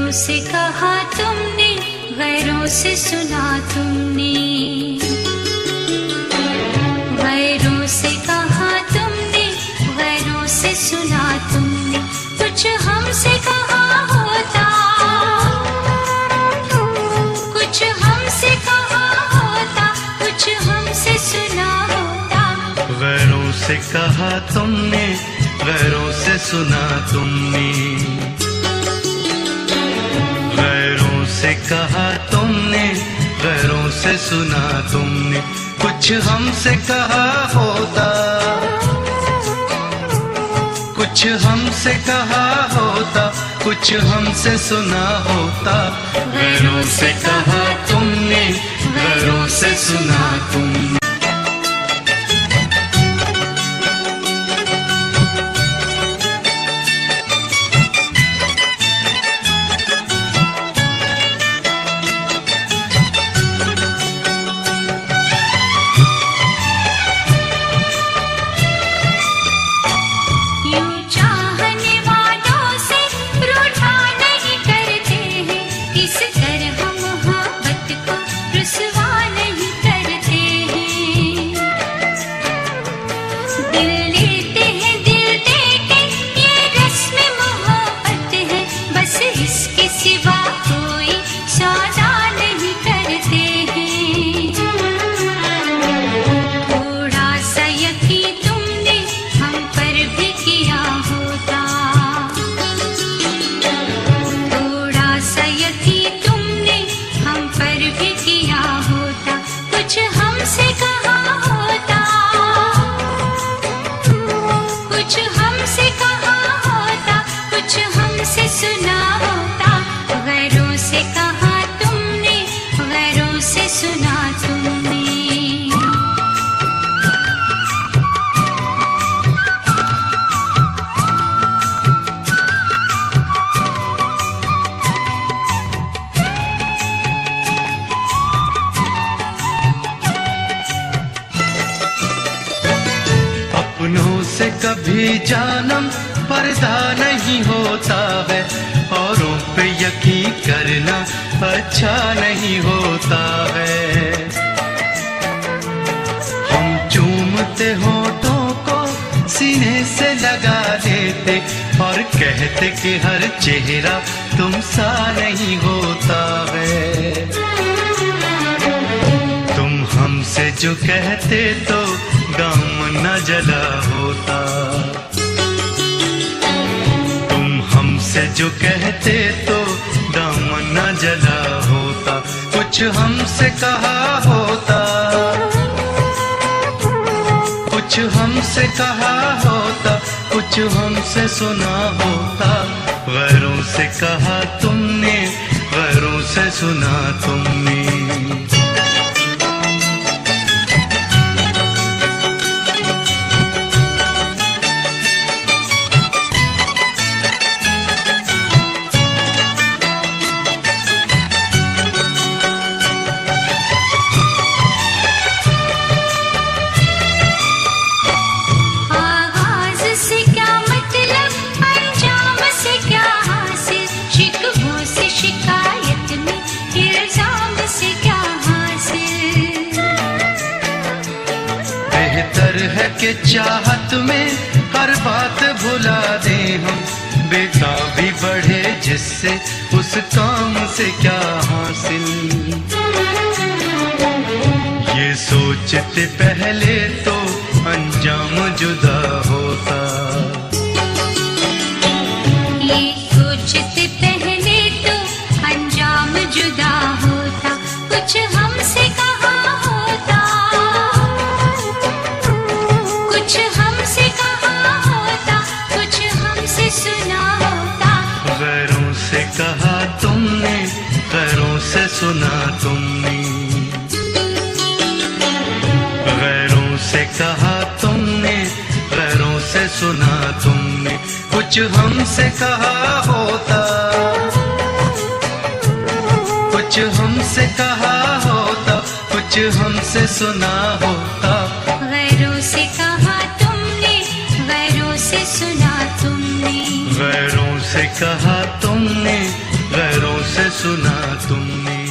से कहा तुमने, गैरों से सुना तुमने। गैरों से कहा तुमने, गैरों से सुना तुमने। कुछ हमसे कहा होता, कुछ हमसे कहा होता, कुछ हमसे सुना होता। गैरों से कहा तुमने, गैरों से सुना तुमने। गैरों से कहा तुमने, गैरों से सुना तुमने। कुछ हमसे कहा होता, कुछ हमसे कहा होता, कुछ हमसे सुना होता। गैरों से कहा तुमने, गैरों से सुना तुमने। अपनों से कभी जानम पर्दा नहीं होता है, औरों पे यकीन करना अच्छा नहीं होता है। हम चूमते होठों को सीने से लगा देते और कहते कि हर चेहरा तुम सा नहीं होता है। तुम हमसे जो कहते तो गम न जला होता, तुम हमसे जो कहते तो गम न जला होता। कुछ हमसे कहा होता, कुछ हमसे कहा होता, कुछ हमसे सुना होता। गैरों से कहा तुमने, गैरों से सुना तुमने। बेहतर है कि चाहत में हर बात भुला दे हम, बेताबी बढ़े जिससे उस काम से क्या हासिल। ये सोचते पहले तो अंजाम जुदा होता, ये सोचते पहले तो अंजाम जुदा होता। कुछ हमसे कहा होता, कुछ हमसे कहा होता, कुछ हमसे सुना होता। गैरों से कहा तुमने, गैरों से सुना तुमने। गैरों से कहा तुमने, गैरों से सुना तुमने। कुछ हमसे कहा होता, कुछ हमसे कहा होता, कुछ हमसे सुना होता। गैरों से कहा तुमने, गैरों से सुना तुमने। गैरों से कहा तुमने, गैरों सुना तुमने।